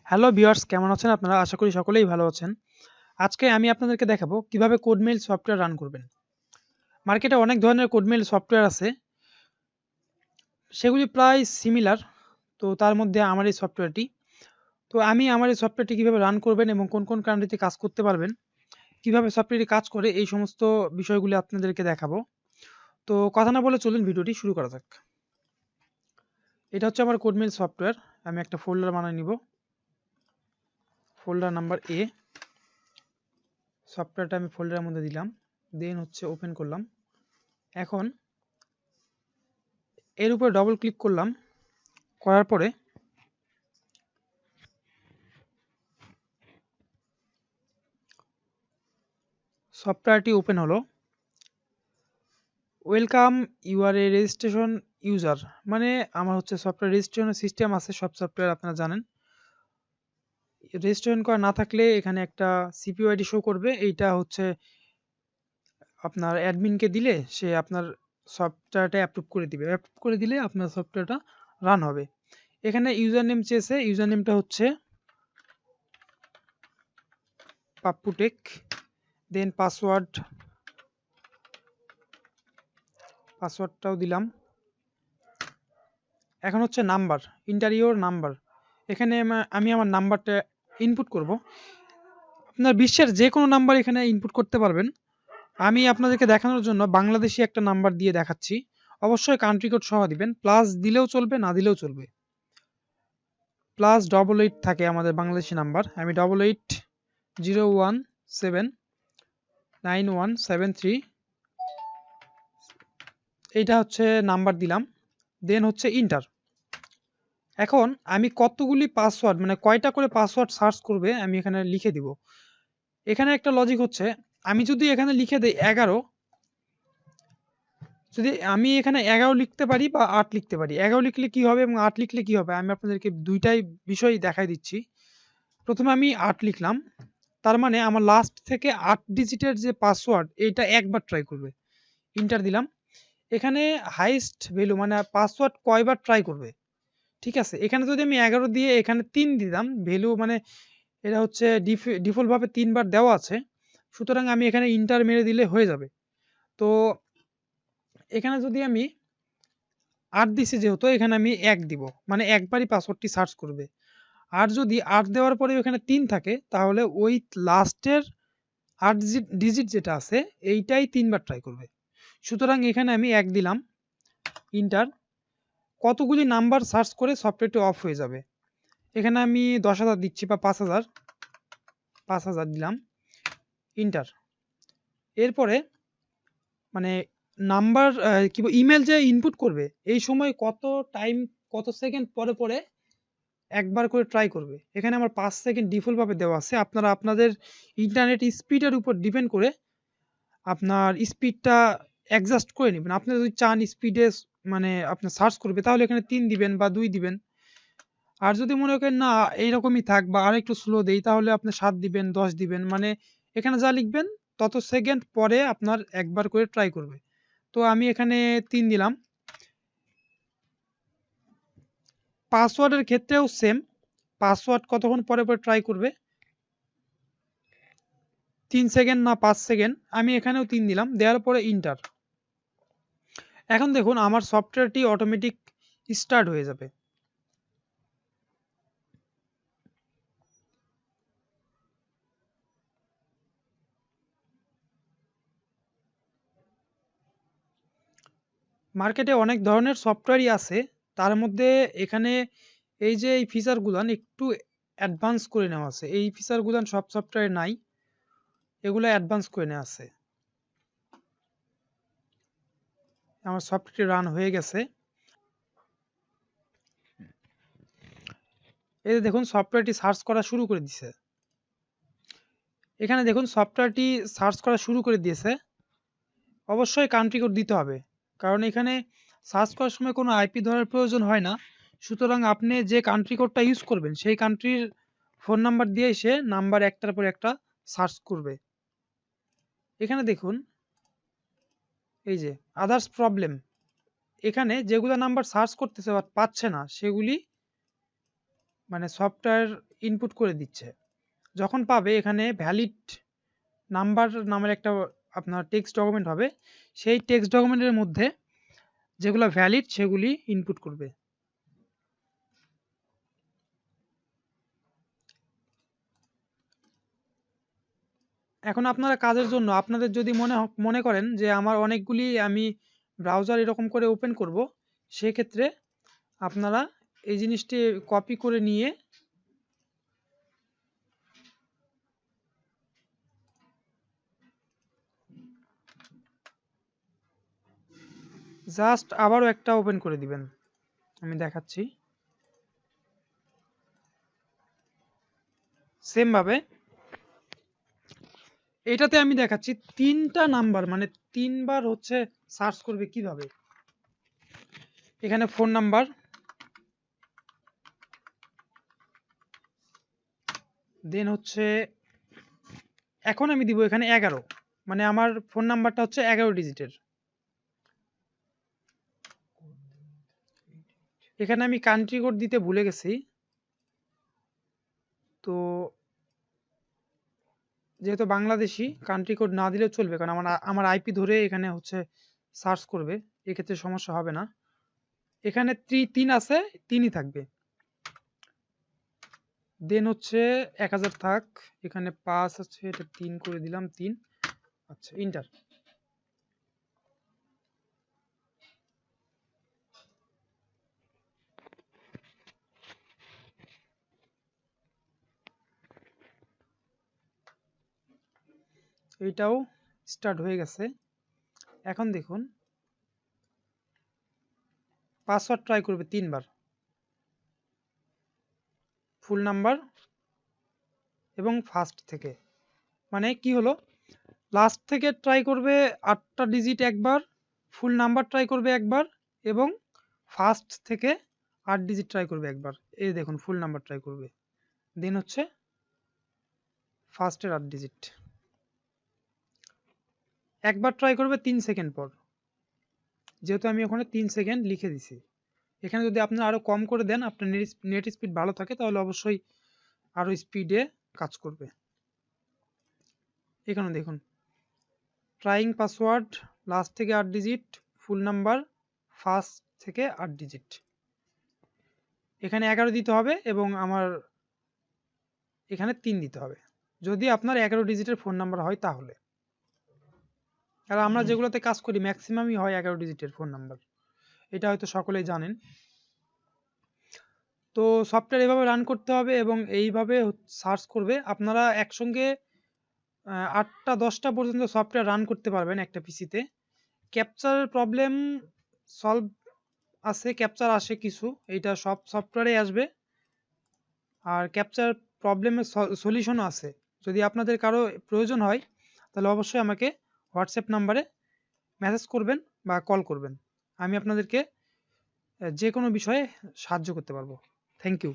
Hello viewers, কেমন আছেন আপনারা? আশা করি সকলেই ভালো আছেন। আজকে আমি আপনাদেরকে দেখাবো কিভাবে কোডমেইল সফটওয়্যার রান করবেন। মার্কেটে অনেক ধরনের কোডমেইল সফটওয়্যার আছে। সেগুলি প্রায় সিমিলার। তো তার মধ্যে আমার এই সফটওয়্যারটি। তো আমি আমার এই সফটওয়্যারটি কিভাবে রান করবেন এবং কোন কান্ট্রিতে কাজ করতে পারবেন, কিভাবে সফটওয়্যারটি কাজ করে এই সমস্ত বিষয়গুলি আপনাদেরকে দেখাবো। তো কথা না বলে চলুন ভিডিওটি শুরু করা যাক। এটা হচ্ছে আমার কোডমেইল সফটওয়্যার। আমি একটা ফোল্ডার বানিয়ে নিব। Folder number A। সফটওয়্যারটা আমি ফোল্ডারের মধ্যে দিলাম। দেন হচ্ছে ওপেন করলাম। এখন এর উপরে ডবল ক্লিক করলাম। করার পরে সফটওয়্যারটি ওপেন হলো। Welcome, you are a registration user. মানে আমার হচ্ছে সফটওয়্যার রেজিস্ট্রেশনের সিস্টেম আছে, সব সফটওয়্যার আপনারা জানেন। রেজিস্ট্রেশন করা না থাকলে এখানে একটা সিপিইউ আইডি শো করবে। এইটা হচ্ছে আপনার অ্যাডমিনকে দিলে সে আপনার সফটওয়্যারটা অ্যাপ্রুভ করে দিবে। অ্যাপ্রুভ করে দিলে আপনার সফটওয়্যারটা রান হবে। এখানে ইউজার নেম চেয়েছে। ইউজার নেমটা হচ্ছে পাপ্পু টেক। দেন পাসওয়ার্ডটাও দিলাম। এখন হচ্ছে নাম্বার, ইন্টারিওর নাম্বার। এখানে আমি আমার নাম্বারটা ইনপুট করব। আপনার বিশ্বের যে কোনো নাম্বার এখানে ইনপুট করতে পারবেন। আমি আপনাদেরকে দেখানোর জন্য বাংলাদেশি একটা নাম্বার দিয়ে দেখাচ্ছি। অবশ্যই কান্ট্রি কোড সহ দিবেন। প্লাস দিলেও চলবে, না দিলেও চলবে। +88 থাকে আমাদের বাংলাদেশি নাম্বার। আমি 88017917 এইটা হচ্ছে নাম্বার দিলাম। দেন হচ্ছে ইন্টার। এখন আমি কতগুলি পাসওয়ার্ড, মানে কয়টা করে পাসওয়ার্ড সার্চ করবে আমি এখানে লিখে দিব। এখানে একটা লজিক হচ্ছে, আমি যদি এখানে লিখে দেই 11, যদি আমি এখানে 11 লিখতে পারি বা 8 লিখতে পারি। 11 লিখলে কি হবে এবং 8 লিখলে কি হবে, আমি আপনাদেরকে দুইটাই বিষয় দেখাই দিচ্ছি। প্রথমে আমি 8 লিখলাম। তার মানে আমার লাস্ট থেকে 8 ডিজিটের যে পাসওয়ার্ড, এইটা একবার ট্রাই করবে। ইন্টার দিলাম। এখানে হাইয়েস্ট ভ্যালু মানে পাসওয়ার্ড কয়বার ট্রাই করবে, ঠিক আছে? এখানে যদি আমি 11 দিয়ে এখানে 3 দিলাম ভ্যালু, মানে এটা হচ্ছে ডিফল্ট ভাবে 3 বার দেওয়া আছে। সুতরাং আমি এখানে ইন্টার মেরে দিলে হয়ে যাবে। তো এখানে যদি আমি 8 দিছি, যেহেতু এখানে আমি 1 দিব, মানে একবারই পাসওয়ার্ডটি সার্চ করবে। আর যদি 8 দেওয়ার পরে ওখানে 3 থাকে, তাহলে ওই লাস্টের 8 ডিজিট যেটা আছে এইটাই 3 বার ট্রাই করবে। সুতরাং এখানে আমি 1 দিলাম, ইন্টার। কতগুলি নাম্বার সার্চ করে সফটওয়্যারটি অফ হয়ে যাবে। এখানে আমি 10,000 দিচ্ছি বা 5,000 দিলাম, ইন্টার। এরপরে মানে নাম্বার কি ইমেল যে ইনপুট করবে, এই সময় কত টাইম, কত সেকেন্ড পরে পরে একবার করে ট্রাই করবে। এখানে আমার 5 সেকেন্ড ডিফল্ট ভাবে দেওয়া আছে। আপনারা আপনাদের ইন্টারনেট স্পিডের উপর ডিপেন্ড করে আপনার স্পিডটা অ্যাডজাস্ট করে নেবেন। আপনি যদি চান স্পিডে মানে আপনার সার্চ করবে, তাহলে এখানে 3 দিবেন বা 2 দিবেন। আর যদি মনে করেন না এইরকমই থাক বা আরেকটু স্লো দেই, তাহলে আপনি 7 দিবেন, 10 দিবেন। মানে এখানে যা লিখবেন তত সেকেন্ড পরে আপনার একবার করে ট্রাই করবে। তো আমি এখানে 3 দিলাম। পাসওয়ার্ডের ক্ষেত্রেও সেম। পাসওয়ার্ড কতক্ষণ পরে পরে ট্রাই করবে, 3 সেকেন্ড না 5 সেকেন্ড। আমি এখানেও 3 দিলাম, দেওয়ার পরে ইন্টার। এখন দেখুন আমার সফটওয়্যারটি অটোমেটিক স্টার্ট হয়ে যাবে। মার্কেটে অনেক ধরনের সফটওয়্যারই আছে। তার মধ্যে এখানে এই যে এই ফিচারগুলান একটু অ্যাডভান্স করে নেওয়া আছে। এই ফিচারগুলান সব সফটওয়্যারে নাই, এগুলো অ্যাডভান্স করে নেওয়া আছে। আমার সফটওয়্যারটি রান হয়ে গেছে। এই যে দেখুন সফটওয়্যারটি সার্চ করা শুরু করে দিয়েছে। এখানে দেখুন সফটওয়্যারটি সার্চ করা শুরু করে দিয়েছে। অবশ্যই কান্ট্রি কোড দিতে হবে, কারণ এখানে সার্চ করার সময় কোনো আইপি ধরার প্রয়োজন হয় না। সুতরাং আপনি যে কান্ট্রি কোডটা ইউজ করবেন সেই কান্ট্রির ফোন নাম্বার দিয়ে সে নাম্বার একটার পর একটা সার্চ করবে। এখানে দেখুন এই যে আদার্স প্রবলেম, এখানে যেগুলো নাম্বার সার্চ করতেছে বাট পাচ্ছে না, সেগুলি মানে সফটওয়্যার ইনপুট করে দিচ্ছে। যখন পাবে এখানে ভ্যালিড নাম্বার নামের একটা আপনার টেক্সট ডকুমেন্ট হবে, সেই টেক্সট ডকুমেন্টের মধ্যে যেগুলো ভ্যালিড সেগুলি ইনপুট করবে। এখন আপনারা কাজের জন্য আপনাদের যদি মনে করেন যে আমার অনেকগুলি আমি ব্রাউজার এরকম করে ওপেন করব, সেক্ষেত্রে আপনারা এই জিনিসটি কপি করে নিয়ে জাস্ট আবারও একটা ওপেন করে দিবেন। আমি দেখাচ্ছি সেম ভাবে। এটাতে আমি দেখাচ্ছি 3টা নাম্বার, মানে 3বার হচ্ছে সার্চ করবে কিভাবে। এখানে ফোন নাম্বার, দেন হচ্ছে এখন আমি দিব এখানে 11, মানে আমার ফোন নাম্বারটা হচ্ছে 11 ডিজিটের। এখানে আমি কান্ট্রি কোড দিতে ভুলে গেছি, তো যেহেতু বাংলাদেশি কান্ট্রি কোড না দিলেও চলবে, কারণ আমার আইপি ধরে এখানে হচ্ছে সার্চ করবে, এক্ষেত্রে সমস্যা হবে না। এখানে 3 আছে, 3ই থাকবে। দেন হচ্ছে 1000 থাক, এখানে 5 আছে, এটা 3 করে দিলাম, 3। আচ্ছা, ইন্টার। এইটাও স্টার্ট হয়ে গেছে। এখন দেখুন পাসওয়ার্ড ট্রাই করবে 3বার, ফুল নাম্বার এবং ফার্স্ট থেকে। মানে কি হলো, লাস্ট থেকে ট্রাই করবে 8টা ডিজিট একবার, ফুল নাম্বার ট্রাই করবে একবার, এবং ফার্স্ট থেকে 8 ডিজিট ট্রাই করবে একবার। এই দেখুন ফুল নাম্বার ট্রাই করবে, দেন হচ্ছে ফার্স্টের 8 ডিজিট একবার ট্রাই করবে 3 সেকেন্ড পর, যেহেতু আমি ওখানে 3 সেকেন্ড লিখে দিছি। এখানে যদি আপনি আরো কম করে দেন, আপনার নেট স্পিড ভালো থাকে, তাহলে অবশ্যই আরো স্পিডে কাজ করবে। এখানে দেখুন ট্রাইং পাসওয়ার্ড, লাস্ট থেকে 8 ডিজিট, ফুল নাম্বার, ফার্স্ট থেকে 8 ডিজিট। এখানে 11 দিতে হবে এবং আমার এখানে 3 দিতে হবে, যদি আপনার 11 ডিজিটের ফোন নাম্বার হয় তাহলে। আর আমরা যেগুলোতে কাজ করি ম্যাক্সিমামই হয় 11 ডিজিটের ফোন নাম্বার, এটা হয়তো সকলেই জানেন। তো সফটওয়্যার এভাবে রান করতে হবে এবং এইভাবে সার্চ করবে। আপনারা একসঙ্গে 8টা 10টা পর্যন্ত সফটওয়্যার রান করতে পারবেন একটা পিসিতে। ক্যাপচার প্রবলেম সলভ আছে, ক্যাপচার আসে কিছু, এইটা সব সফটওয়্যারে আসবে। আর ক্যাপচার প্রবলেমের সলিউশনও আছে। যদি আপনাদের কারো প্রয়োজন হয় তাহলে অবশ্যই আমাকে হোয়াটসঅ্যাপ নাম্বারে মেসেজ করবেন বা কল করবেন, আমি আপনাদেরকে যে কোনো বিষয়ে সাহায্য করতে পারবো। Thank you.